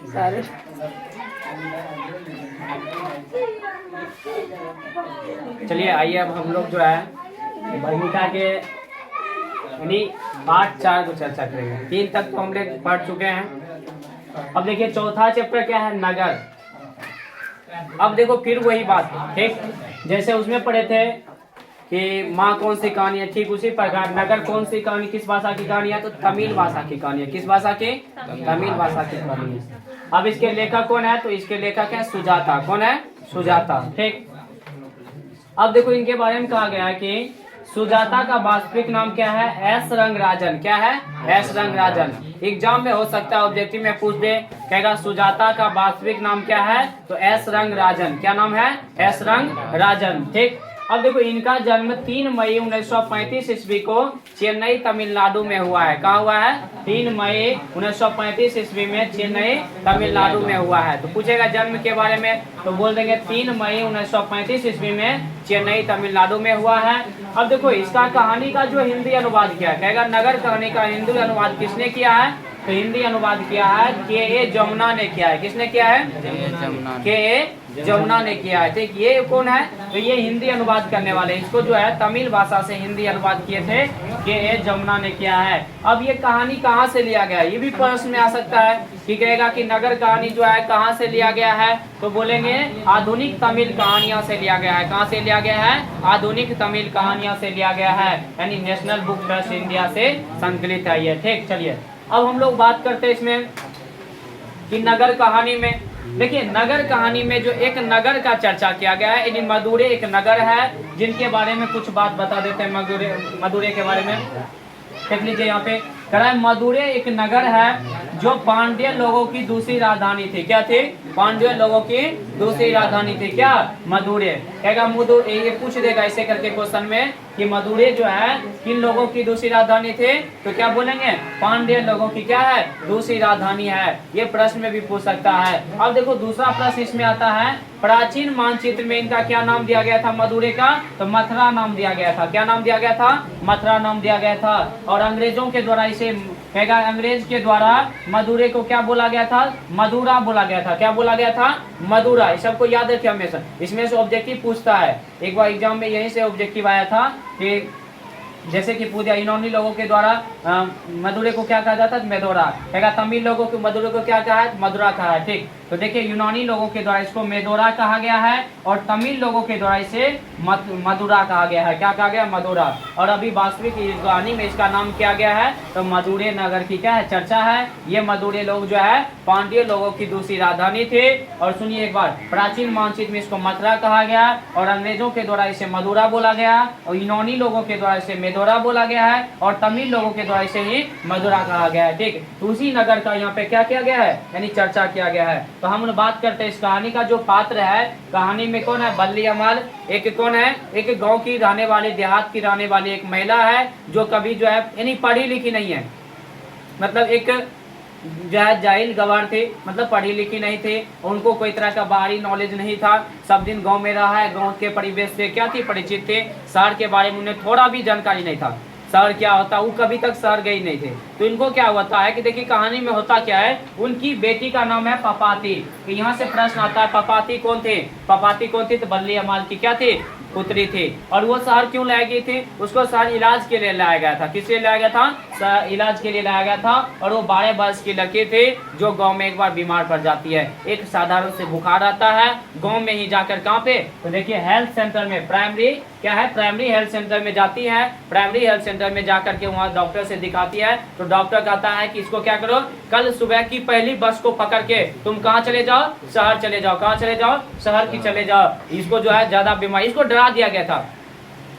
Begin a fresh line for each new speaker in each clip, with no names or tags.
सारे
चलिए आइए अब हम लोग जो है बरगीता के यानी पार्ट 4 को चर्चा करेंगे। 3 तक तो हम लोग पढ़ चुके हैं। अब देखिए चौथा चैप्टर क्या है, नगर। अब देखो फिर वही बात, ठीक जैसे उसमें पढ़े थे कि माँ कौन सी कहानी है, ठीक उसी प्रकार नगर कौन सी कहानी, किस भाषा की कहानी है, तो तमिल भाषा की कहानी है। किस भाषा की? तमिल भाषा की कहानी है। अब इसके लेखक कौन है, तो इसके लेखक है सुजाता। कौन है? सुजाता। ठीक, अब देखो इनके बारे में कहा गया है कि सुजाता का वास्तविक नाम क्या है, एस रंगराजन। क्या है? एस रंगराजन। एग्जाम में हो सकता है ऑब्जेक्टिव में पूछ दे, कहेगा सुजाता का वास्तविक नाम क्या है, तो एस रंगराजन। क्या नाम है? एस रंगराजन। ठीक, अब देखो इनका जन्म 3 मई 1935 ईस्वी को चेन्नई तमिलनाडु में हुआ है। कहाँ हुआ है? 3 मई 1935 ईस्वी में चेन्नई तमिलनाडु में हुआ है। तो पूछेगा जन्म के बारे में, तो बोल देंगे 3 मई 1935 ईस्वी में चेन्नई तमिलनाडु में हुआ है। अब देखो इसका कहानी का जो हिंदी अनुवाद किया है, कहेगा नगर कहानी का हिंदी अनुवाद किसने किया है, तो हिंदी अनुवाद किया है के जमुना ने किया है। किसने किया है? के जमुना ने किया है। ठीक, ये कौन है, तो ये हिंदी अनुवाद करने वाले, इसको जो है तमिल भाषा से हिंदी अनुवाद किए थे के जमुना ने किया है। अब ये कहानी कहाँ से लिया गया, ये भी प्रश्न में आ सकता है कि कहेगा कि नगर कहानी जो है कहाँ से लिया गया है, तो बोलेंगे आधुनिक तमिल कहानियां से लिया गया है। कहाँ से लिया गया है? आधुनिक तमिल कहानियां से लिया गया है, यानी नेशनल बुक ट्रस्ट इंडिया से संकलित है ये। ठीक, चलिए अब हम लोग बात करते हैं इसमें कि नगर कहानी में। देखिए नगर कहानी में जो एक नगर का चर्चा किया गया है, यानी मदुरै एक नगर है, जिनके बारे में कुछ बात बता देते हैं। मदुरै के बारे में देख लीजिए, यहाँ पे कह रहा है मदुरै एक नगर है जो पांड्य लोगों की दूसरी राजधानी थी। क्या थी? पांड्य लोगों की दूसरी राजधानी थी। क्या? मदुरै। कहेगा मदुरै, ये पूछ देगा ऐसे करके क्वेश्चन में कि मदुरै जो है किन लोगों की दूसरी राजधानी थी, तो क्या बोलेंगे? पांड्य लोगों की क्या है? दूसरी राजधानी है। ये प्रश्न में भी पूछ सकता है। अब देखो दूसरा प्रश्न इसमें आता है, प्राचीन मानचित्र में इनका क्या नाम दिया गया था मदुरै का, तो मथुरा नाम दिया गया था। क्या नाम दिया गया था? मथुरा नाम दिया गया था। और अंग्रेजों के द्वारा इसे कहेगा अंग्रेज के द्वारा मदुरै को क्या बोला गया था? मदुरा बोला गया था। क्या बोला गया था? मदुरा। इस सबको याद रखिए हमेशा, इसमें से ऑब्जेक्टिव पूछता है। एक बार एग्जाम में यहीं से ऑब्जेक्टिव आया था कि जैसे कि पूजा यूनानी लोगों के द्वारा मदुरै को क्या कहा जाता है? मेदोरा। कहेगा तमिल लोगों को मदुरै को क्या कहा है? मदुरा कहा है। ठीक, तो देखिए यूनानी लोगों के द्वारा इसको मेदोरा कहा गया है और तमिल लोगों के द्वारा इसे मदुरा कहा गया है। क्या कहा गया? मदुरा। और अभी वास्तविक कहानी में इसका नाम किया गया है, तो मदुरै नगर की क्या है? चर्चा है। ये मदुरै लोग जो है पांड्य लोगों की दूसरी राजधानी थे। और सुनिए एक बार, प्राचीन मानचित्र में इसको मथुरा कहा गया और अंग्रेजों के द्वारा इसे मदुरा बोला गया और यूनानी लोगों के द्वारा इसे मेदोरा बोला गया है और तमिल लोगों के द्वारा इसे ही मदुरा कहा गया है। ठीक, तो उसी नगर का यहाँ पे क्या किया गया है, यानी चर्चा किया गया है। तो हम बात करते हैं इस कहानी का जो पात्र है, कहानी में कौन है? बल्ली अमल। एक कौन है? एक गांव की रहने वाली, देहात की रहने वाली एक महिला है जो कभी जो है यानी पढ़ी लिखी नहीं है, मतलब एक जो है जाहिल गवार थे, मतलब पढ़ी लिखी नहीं थे, उनको कोई तरह का बाहरी नॉलेज नहीं था। सब दिन गांव में रहा है, गांव के परिवेश से क्या थी? परिचित थे। शहर के बारे में उन्हें थोड़ा भी जानकारी नहीं था, शहर क्या होता, वो कभी तक शहर गए नहीं थे। तो इनको क्या होता है कि देखिए कहानी में होता क्या है, उनकी बेटी का नाम है पपाती। तो यहाँ से प्रश्न आता है पपाती कौन थे? पपाती कौन थी? तो बल्ली अमाल की क्या थी? पुत्री थी। और वो शहर क्यों लाई गई थी? उसको शहर इलाज के लिए लाया गया था। किस लिए लाया गया था? इलाज के लिए लाया गया था। और वो 12 वर्ष की लड़की थी जो गांव में एक बार बीमार पड़ जाती है, एक साधारण से बुखार आता है। गांव में ही जाकर कहाँ पे, तो देखिए हेल्थ सेंटर में, प्राइमरी क्या है, प्राइमरी हेल्थ सेंटर में जाती है। प्राइमरी हेल्थ सेंटर में जाकर के वहाँ डॉक्टर से दिखाती है। तो डॉक्टर कहता है कि इसको क्या करो, कल सुबह की पहली बस को पकड़ के तुम कहाँ चले जाओ? शहर चले जाओ। कहाँ चले जाओ? शहर की चले जाओ। इसको जो है ज्यादा बीमारी, इसको डरा दिया गया था।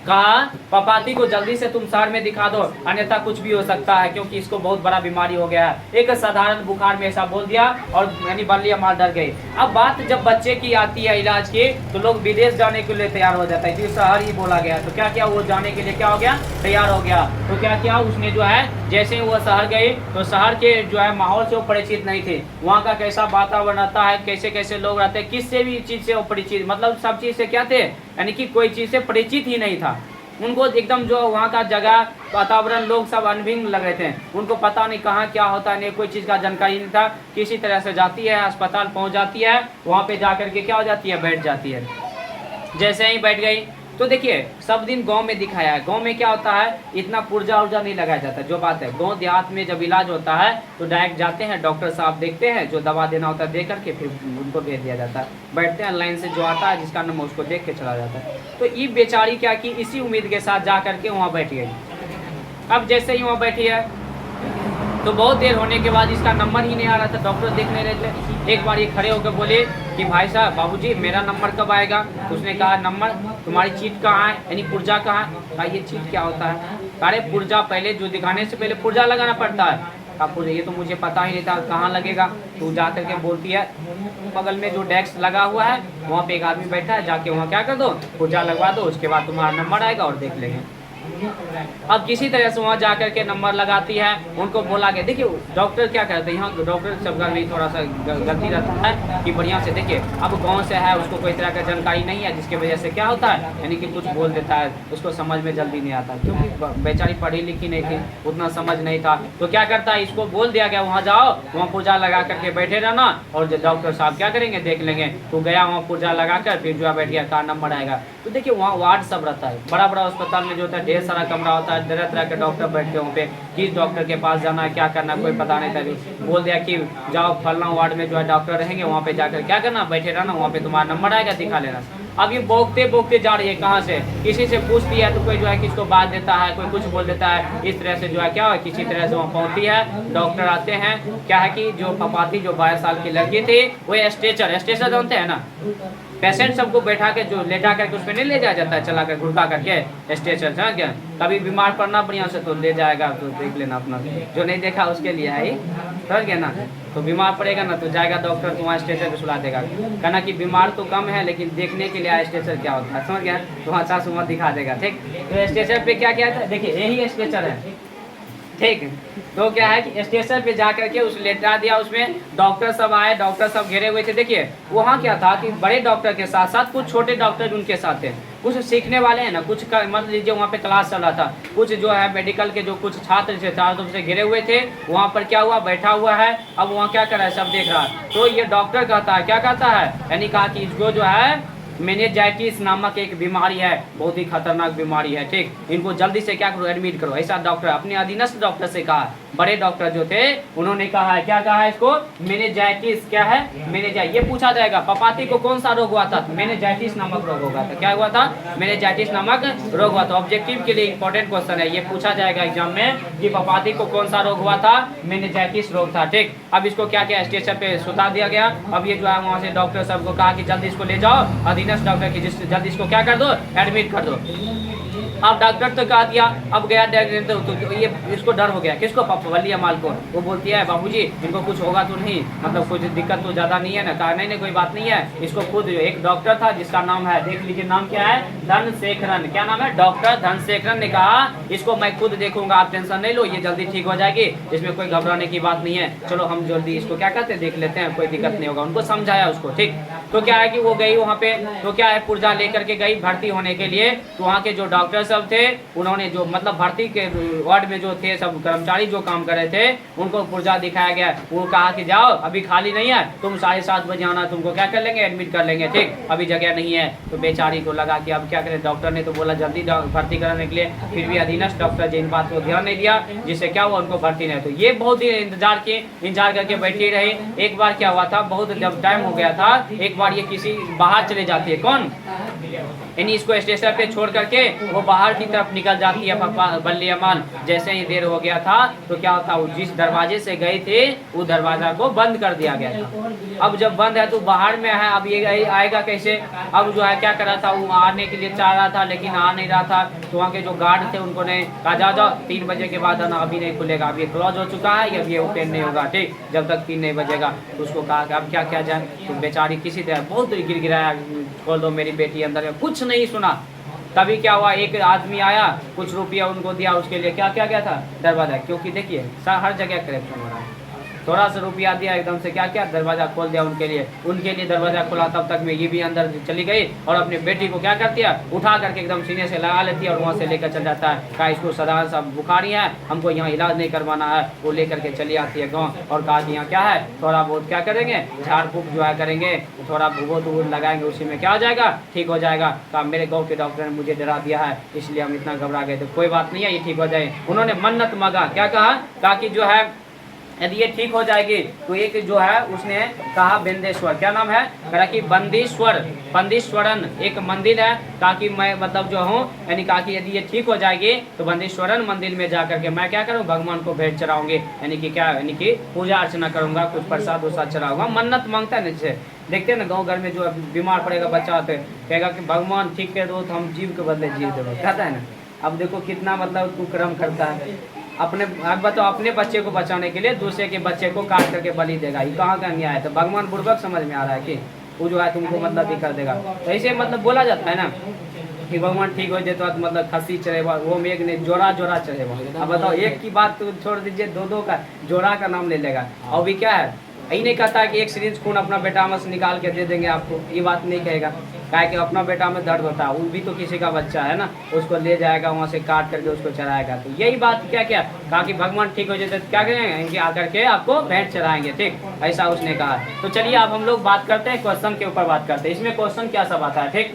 कहा पपाती को जल्दी से तुम शहर में दिखा दो, अन्यथा कुछ भी हो सकता है, क्योंकि इसको बहुत बड़ा बीमारी हो गया है। एक साधारण बुखार में ऐसा बोल दिया और यानी बल्ली अमाल डर गई। अब बात जब बच्चे की आती है इलाज की, तो लोग विदेश जाने के लिए तैयार हो जाता है, क्योंकि शहर ही बोला गया। तो क्या किया, वो जाने के लिए क्या हो गया, तैयार हो गया। तो क्या किया उसने, जो है जैसे ही वो शहर गई, तो शहर के जो है माहौल से वो परिचित नहीं थे। वहाँ का कैसा वातावरण रहता है, कैसे कैसे लोग रहते हैं, किससे भी चीज से वो परिचित, मतलब सब चीज से क्या थे, यानी कि कोई चीज से परिचित ही नहीं था। उनको एकदम जो वहाँ का जगह वातावरण लोग सब अनभिज्ञ लग रहे थे, उनको पता नहीं कहाँ क्या होता है, नहीं कोई चीज़ का जानकारी नहीं था। किसी तरह से जाती है, अस्पताल पहुँच जाती है, वहाँ पे जा कर के क्या हो जाती है, बैठ जाती है। जैसे ही बैठ गई तो देखिए सब दिन गांव में दिखाया है, गांव में क्या होता है इतना पुर्जा उर्जा नहीं लगाया जाता। जो बात है गांव देहात में जब इलाज होता है तो डायरेक्ट जाते हैं, डॉक्टर साहब देखते हैं, जो दवा देना होता है दे करके फिर उनको भेज दिया जाता है, बैठते हैं लाइन से, जो आता है जिसका नंबर उसको देख के चला जाता है। तो ये बेचारी क्या की, इसी उम्मीद के साथ जा करके वहाँ बैठ गई। अब जैसे ही वहाँ बैठी है तो बहुत देर होने के बाद इसका नंबर ही नहीं आ रहा था, डॉक्टर देख नहीं रहे थे। एक बार ये खड़े होकर बोले कि भाई साहब, बाबूजी मेरा नंबर कब आएगा? उसने कहा नंबर, तुम्हारी चीट कहाँ है, यानी पुर्जा कहाँ है? कहा ये चीट क्या होता है? अरे पुर्जा पहले जो दिखाने से पहले पुर्जा लगाना पड़ता है। कहा ये तो मुझे पता ही नहीं था, कहाँ लगेगा? तो जा करके बोलती है बगल में जो डेस्क लगा हुआ है वहाँ पे एक आदमी बैठा है, जाके वहाँ क्या कर दो, पुर्जा लगवा दो, उसके बाद तुम्हारा नंबर आएगा और देख लेंगे। अब किसी तरह से वहाँ जाकर के नंबर लगाती है, उनको बोला गया। देखिए डॉक्टर क्या करते हैं, यहाँ डॉक्टर सबका भी थोड़ा सा गलती रहता है कि बढ़िया से देखिए, अब गांव से है, उसको कोई तरह का जानकारी नहीं है, जिसकी वजह से क्या होता है, यानी कि कुछ बोल देता है, उसको समझ में जल्दी नहीं आता, क्योंकि बेचारी पढ़ी लिखी नहीं थी, उतना समझ नहीं था। तो क्या करता है, इसको बोल दिया गया वहाँ जाओ, वहाँ पुर्जा लगा करके बैठे रहना, और जो डॉक्टर साहब क्या करेंगे देख लेंगे। तो गया वहाँ पुर्जा लगा कर, फिर जो है बैठ गया, कहाँ नंबर आएगा। तो देखिए वहाँ वार्ड सब रहता है, बड़ा बड़ा अस्पताल में जो होता है ढेर सारा कमरा होता है, तरह तरह के डॉक्टर बैठते हैं वहाँ पे, किस डॉक्टर के पास जाना है, क्या करना है, कोई पता नहीं था। बोल दिया कि जाओ फलना वार्ड में जो है डॉक्टर रहेंगे, वहाँ पे जाकर क्या करना, बैठे रहना, वहाँ पे तुम्हारा नंबर आएगा, दिखा लेना। अब ये बोकते बोकते जा रही है, कहाँ से, किसी से पूछती है तो कोई जो है किसको बात देता है, कोई कुछ बोल देता है, इस तरह से जो है क्या है, किसी तरह से वहाँ पहुँचती है। डॉक्टर आते हैं, क्या है कि जो पपाती जो 22 साल की लड़की थी वो स्ट्रेचर जानते हैं ना, पेशेंट सबको बैठा के जो लेटा करके उसमें नहीं ले जाया जाता है, चला कर घुड़का करके स्ट्रेचर से, क्या कभी बीमार पड़ना बढ़िया से तो ले जाएगा, तो देख लेना अपना, जो नहीं देखा उसके लिए है, समझ गया ना। तो बीमार पड़ेगा ना तो जाएगा डॉक्टर, तो वहाँ स्ट्रेचर पे सुला देगा, कहना कि बीमार तो कम है लेकिन देखने के लिए स्ट्रेचर क्या होता है, समझ गया, तो वहाँ 4 उम्र दिखा देगा। ठीक, तो स्ट्रेचर पे क्या क्या था, देखिए यही स्ट्रेचर है। ठीक, तो क्या है कि स्टेशन पे जाकर के उस लेटा दिया, उसमें डॉक्टर सब आए, डॉक्टर सब घेरे हुए थे। देखिए वहाँ क्या था कि बड़े डॉक्टर के साथ साथ कुछ छोटे डॉक्टर उनके साथ थे, कुछ सीखने वाले हैं ना, कुछ मान लीजिए वहाँ पे क्लास चल रहा था, कुछ जो है मेडिकल के जो कुछ छात्र थे चारों तरफ से घिरे हुए थे, वहाँ पर क्या हुआ, बैठा हुआ है, अब वहाँ क्या कर रहा है, सब देख रहा है। तो ये डॉक्टर कहता है, क्या कहता है, यानी कहा कि इसको जो है मेनिंजाइटिस नामक एक बीमारी है, बहुत ही खतरनाक बीमारी है। ठीक, इनको जल्दी से क्या करो, एडमिट करो। ऐसा डॉक्टर अपने अधीनस्थ डॉक्टर से कहा, बड़े डॉक्टर जो थे उन्होंने कहा है, क्या कहा है इसको, मेनिंजाइटिस, क्या है मेनिंजाइटिस। ये पूछा जाएगा पपाती को कौन सा रोग हुआ था, मेनिंजाइटिस नामक रोग होगा था, क्या हुआ था, मेनिंजाइटिस नामक रोग हुआ था। ऑब्जेक्टिव के लिए इंपॉर्टेंट क्वेश्चन है, ये पूछा जाएगा एग्जाम में कि पपाती को कौन सा रोग हुआ था, मेनिंजाइटिस रोग था। ठीक, अब इसको क्या क्या स्टेशन पे सुता दिया गया। अब ये जो है वहाँ से डॉक्टर सबको कहा कि जल्दी इसको ले जाओ डॉक्टर की, जल्दी इसको क्या कर दो, एडमिट कर दो। अब डॉक्टर तो कहा दिया, अब गया तो ये इसको डर हो गया, किसको, वली अमाल को। वो बोलती है बाबूजी इनको कुछ होगा तो नहीं, मतलब कुछ दिक्कत तो ज़्यादा नहीं है ना। कहा नहीं कोई बात नहीं है, इसको खुद एक डॉक्टर था जिसका नाम है, देख लीजिए नाम क्या है, धनशेखरन। क्या नाम है, डॉक्टर धनशेखरन ने कहा इसको मैं खुद देखूंगा, आप टेंशन नहीं लो, ये जल्दी ठीक हो जाएगी, इसमें कोई घबराने की बात नहीं है, चलो हम जल्दी इसको क्या करते देख लेते हैं, कोई दिक्कत नहीं होगा। उनको समझाया उसको। ठीक, तो क्या है कि वो गई वहाँ पे, तो क्या है पुर्जा लेकर के गई भर्ती होने के लिए। तो वहाँ के जो डॉक्टर सब थे उन्होंने जो मतलब भर्ती के वार्ड में जो थे सब कर्मचारी जो काम कर रहे थे, उनको पुर्जा दिखाया गया। वो कहा कि जाओ अभी खाली नहीं है, तुम 7:30 बजे आना, तुमको क्या कर लेंगे, एडमिट कर लेंगे। ठीक, अभी जगह नहीं है। तो बेचारी को लगा कि अब क्या करें, डॉक्टर ने तो बोला जल्दी भर्ती कराने के लिए, फिर भी अधीनस्थ डॉक्टर जिन बात को ध्यान नहीं दिया, जिससे क्या हुआ उनको भर्ती नहीं। तो ये बहुत ही इंतजार करके बैठी रही। एक बार क्या हुआ था, बहुत जब टाइम हो गया था, एक बार ये किसी बाहर चले जाती है, कौन, यानी इसको स्टेशन पे छोड़ करके वो बाहर की तरफ निकल जाती है बल्ली अमान। जैसे ही देर हो गया था तो क्या होता, वो जिस दरवाजे से गए थे वो दरवाजा को बंद कर दिया गया था। अब जब बंद है तो बाहर में है, अब ये आएगा कैसे। अब जो है क्या कर रहा था, वो आने के लिए चाह रहा था लेकिन आ नहीं रहा था। तो वहाँ के जो गार्ड थे उनको ने कहा जाओ 3 बजे के बाद आना, अभी नहीं खुलेगा, अब ये क्लोज हो चुका है, अब ये ओपन नहीं होगा। ठीक, जब तक 3 नहीं बजेगा। तो उसको कहा कि अब क्या किया जाए। तो बेचारी किसी तरह बहुत गिड़गिड़ाया, खोल दो मेरी बेटी अंदर में, कुछ नहीं सुना। तभी क्या हुआ, एक आदमी आया, कुछ रुपया उनको दिया, उसके लिए क्या क्या गया था, दरवाजा। क्योंकि देखिए हर जगह करप्शन हो रहा है, थोड़ा सा रुपया दिया, एकदम से क्या किया, दरवाजा खोल दिया उनके लिए दरवाजा खोला। तब तक में ये भी अंदर चली गई और अपने बेटी को क्या करती है, उठा करके एकदम सीने से लगा लेती है और वहाँ से लेकर चल जाता है। कहा इसको साधारण सा बुखारी है, हमको यहाँ इलाज नहीं करवाना है। वो लेकर के चली आती है गाँव और कहा कि यहाँ क्या है, थोड़ा बहुत क्या करेंगे, झाड़ फूक जो है करेंगे, थोड़ा भूगोत वूगोत लगाएंगे, उसी में क्या हो जाएगा, ठीक हो जाएगा। कहा मेरे गाँव के डॉक्टर ने मुझे डरा दिया है, इसलिए हम इतना घबरा गए थे। कोई बात नहीं है, ये ठीक हो जाए। उन्होंने मन्नत मांगा, क्या कहा कि जो है यदि ये ठीक हो जाएगी तो एक जो है उसने कहा बिंदेश्वर, क्या नाम है, कहा कि बंदीश्वरन एक मंदिर है, ताकि मैं मतलब जो हूँ, यानी कहा कि यदि ये ठीक हो जाएगी तो बंदीश्वरन मंदिर में जा करके मैं क्या करूँ, भगवान को भेंट चढ़ाऊंगी, यानी कि क्या, यानी कि पूजा अर्चना करूंगा, कुछ प्रसाद उसाद चढ़ाऊंगा। मन्नत मांगता है नीचे, देखते हैं ना गाँव घर में जो बीमार पड़ेगा बच्चा होते कहेगा कि भगवान ठीक कर दो तो हम जीव के बदले जीव देगा, कहता है ना। अब देखो कितना मतलब कुकर्म करता है, अपने अब बताओ, अपने बच्चे को बचाने के लिए दूसरे के बच्चे को काट करके बलि देगा, ये कहाँ का अन्याय है। तो भगवान बुर्बक समझ में आ रहा है कि वो जो है तुमको मतलब ही कर देगा। तो ऐसे मतलब बोला जाता है ना कि भगवान ठीक हो जाए तो मतलब खस्सी चढ़ेगा, वो में एक ने जोड़ा चढ़ेगा। अब बताओ, एक की बात तो छोड़ दीजिए, दो का जोड़ा का नाम ले लेगा। और भी क्या है, यही नहीं कहता कि एक सिरिंज खून अपना बेटा में से निकाल के दे देंगे आपको, ये बात नहीं कहेगा। क्या कि अपना बेटा में दर्द होता है, वो भी तो किसी का बच्चा है ना, उसको ले जाएगा वहाँ से काट करके उसको चढ़ाएगा। तो यही बात क्या कहा कि भगवान ठीक हो जाए तो क्या करेंगे, इनके आकर के आपको भेंट चढ़ाएंगे, ठीक, ऐसा उसने कहा। तो चलिए अब हम लोग बात करते हैं, क्वेश्चन के ऊपर बात करते हैं। इसमें क्वेश्चन क्या सब आता है, ठीक।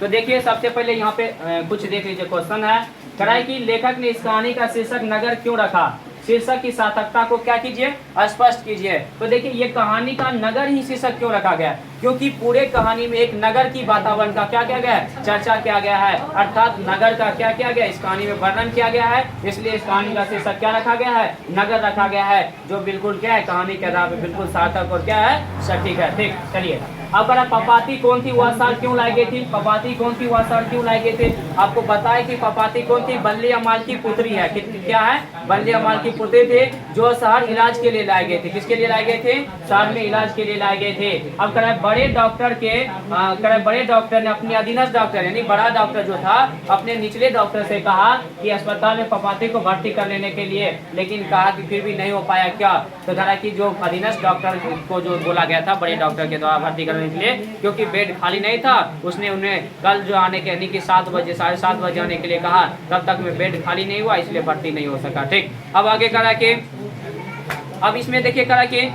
तो देखिए सबसे पहले यहाँ पे कुछ देख लीजिए, क्वेश्चन है कराई कि लेखक ने इस कहानी का शीर्षक नगर क्यों रखा, शीर्षक की सार्थकता को क्या कीजिए, स्पष्ट कीजिए। तो देखिए ये कहानी का नगर ही शीर्षक क्यों रखा गया, क्योंकि पूरे कहानी में एक नगर की वातावरण का क्या किया गया है, चर्चा किया गया है, अर्थात नगर का क्या किया गया, इस कहानी में वर्णन किया गया है, इसलिए इस कहानी का शीर्षक क्या रखा गया है, नगर रखा गया है, जो बिल्कुल क्या है, कहानी के आधार पर बिल्कुल सार्थक और क्या है, सटीक है, ठीक। चलिए अब अगर पपाती कौन थी, वह साल क्यों लाई गई थी, पपाती कौन थी, वह साल क्यों लाई गई थी। आपको बताए कि पपाती कौन थी, बल्ली अमाल की पुत्री है, क्या है, बल्ली अमाल की पुत्री थी, जो शहर इलाज के लिए लाई गए थे। किसके लिए लाई गए थे, शहर में इलाज के लिए लाई गए थे। अब करे बड़े डॉक्टर ने अपने अधीनस्थ डॉक्टर यानी बड़ा डॉक्टर जो था अपने निचले डॉक्टर से कहा कि अस्पताल में पपाती को भर्ती कर लेने के लिए, लेकिन कहा कि फिर भी नहीं हो पाया। क्या, तो कहा कि जो अधीनस्थ डॉक्टर को जो बोला गया था बड़े डॉक्टर के द्वारा भर्ती करने के लिए, क्योंकि बेड खाली नहीं था, उसने उन्हें कल जो आने के यानी कि 7 बजे 7:30 बजे आने के लिए कहा, तब तक में बेड खाली नहीं हुआ, इसलिए भर्ती नहीं हो सका, ठीक। अब आगे करा के, अब इसमें देखिए करा के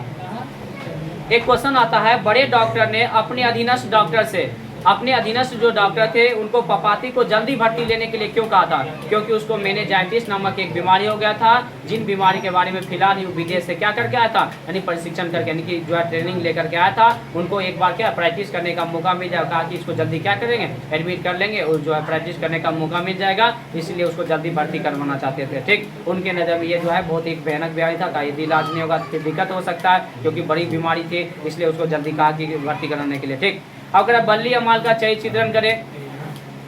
एक क्वेश्चन आता है, बड़े डॉक्टर ने अपने अधीनस्थ डॉक्टर से, अपने अधीनस्थ जो डॉक्टर थे उनको पपाती को जल्दी भर्ती लेने के लिए क्यों कहा था, क्योंकि उसको मेनिंजाइटिस नामक एक बीमारी हो गया था, जिन बीमारी के बारे में फिलहाल ही विदेश से क्या करके आया था, यानी प्रशिक्षण करके, यानी कि जो है ट्रेनिंग लेकर के आया था। उनको एक बार क्या प्रैक्टिस करने का मौका मिल जाएगा, कहा कि इसको जल्दी क्या करेंगे, एडमिट कर लेंगे और जो है प्रैक्टिस करने का मौका मिल जाएगा, इसलिए उसको जल्दी भर्ती करवाना चाहते थे, ठीक। उनके नज़र में ये जो है बहुत ही भयानक बीमारी था, यदि इलाज नहीं होगा तो फिर दिक्कत हो सकता है, क्योंकि बड़ी बीमारी थी, इसलिए उसको जल्दी कहा कि भर्ती कराने के लिए, ठीक। अगर बल्ली अमाल का चरित्र चित्रण करें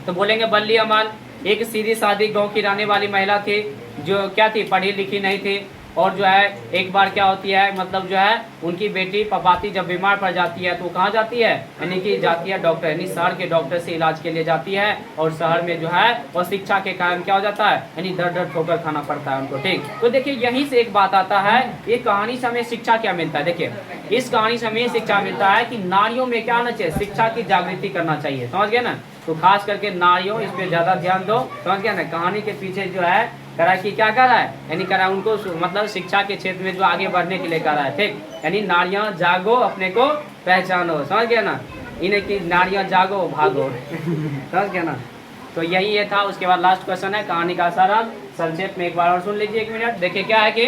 तो बोलेंगे बल्ली अमाल एक सीधी सादी गांव की रहने वाली महिला थी, जो क्या थी, पढ़ी लिखी नहीं थी। और जो है एक बार क्या होती है, मतलब जो है उनकी बेटी पपाती जब बीमार पड़ जाती है तो कहाँ जाती है, यानी कि जाती है डॉक्टर यानी शहर के डॉक्टर से इलाज के लिए जाती है। और शहर में जो है और शिक्षा के कारण क्या हो जाता है, यानी दर ठोकर खाना पड़ता है उनको, ठीक। तो देखिए यहीं से एक बात आता है, ये कहानी से हमें शिक्षा क्या मिलता है। देखिए इस कहानी से हमें शिक्षा मिलता है कि नारियों में क्या होना चाहिए, शिक्षा की जागृति करना चाहिए, समझ गए ना। तो खास करके नारियों इस पे ज्यादा ध्यान दो, समझ गया ना। कहानी के पीछे जो है करा कि क्या कर रहा है, यानी करा उनको मतलब शिक्षा के क्षेत्र में जो आगे बढ़ने के लिए कर रहा है, ठीक। यानी नारियां जागो अपने को पहचानो, समझ गया ना, इन्हें की नारियां जागो भागो समझ गया ना। तो यही ये था। उसके बाद लास्ट क्वेश्चन है कहानी का सारांश, संक्षेप में एक बार और सुन लीजिए, 1 मिनट। देखिए क्या है कि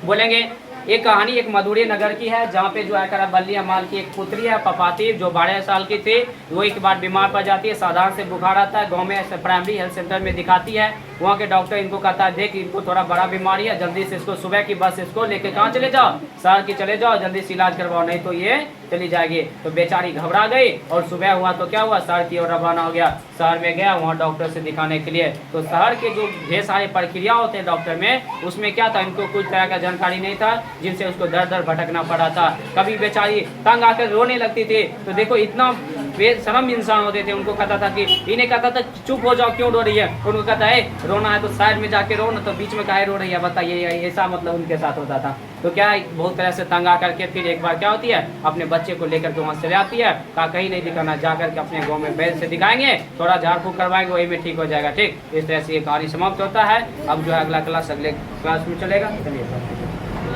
बोलेंगे ये कहानी एक मधुरी नगर की है, जहाँ पे जो है करा बल्ली अमाल की एक पुत्री है पपाती, जो 12 साल की थी। वो एक बार बीमार पड़ जाती है, साधारण से बुखार आता है, गांव में प्राइमरी हेल्थ सेंटर में दिखाती है। वहाँ के डॉक्टर इनको कहता है देख इनको थोड़ा बड़ा बीमारी है, जल्दी से इसको सुबह की बस इसको लेके कहाँ चले जाओ, शहर की चले जाओ, जल्दी से इलाज करवाओ, नहीं तो ये चली जाएगी। तो बेचारी घबरा गई और सुबह हुआ तो क्या हुआ, शहर की ओर रवाना हो गया। शहर में गया वहाँ डॉक्टर से दिखाने के लिए। तो शहर के जो ढेर सारे प्रक्रिया होते हैं डॉक्टर में, उसमें क्या था, इनको कुछ तरह का जानकारी नहीं था, जिनसे उसको दर दर भटकना पड़ा था। कभी बेचारी तंग आकर रोने लगती थी। तो देखो इतना बेशरम इंसान होते थे, उनको कहता था कि इन्हें कहता था चुप हो जाओ, क्यों रो रही है, उनको कहता है रोना है तो साइड में जाके रो ना, तो बीच में काहे रो रही है बताइए, ऐसा मतलब उनके साथ होता था। तो क्या बहुत तरह से तंग आकर के फिर एक बार क्या होती है, अपने बच्चे को लेकर के वहाँ चले आती है, कहा कहीं नहीं दिखाना, जा करके अपने गाँव में बैल से दिखाएंगे, थोड़ा झाड़ फूक करवाएंगे, वही में ठीक हो जाएगा। ठीक, इस तरह से ये कहानी समाप्त होता है। अब जो है अगला क्लास अगले क्लास में चलेगा। चलिए।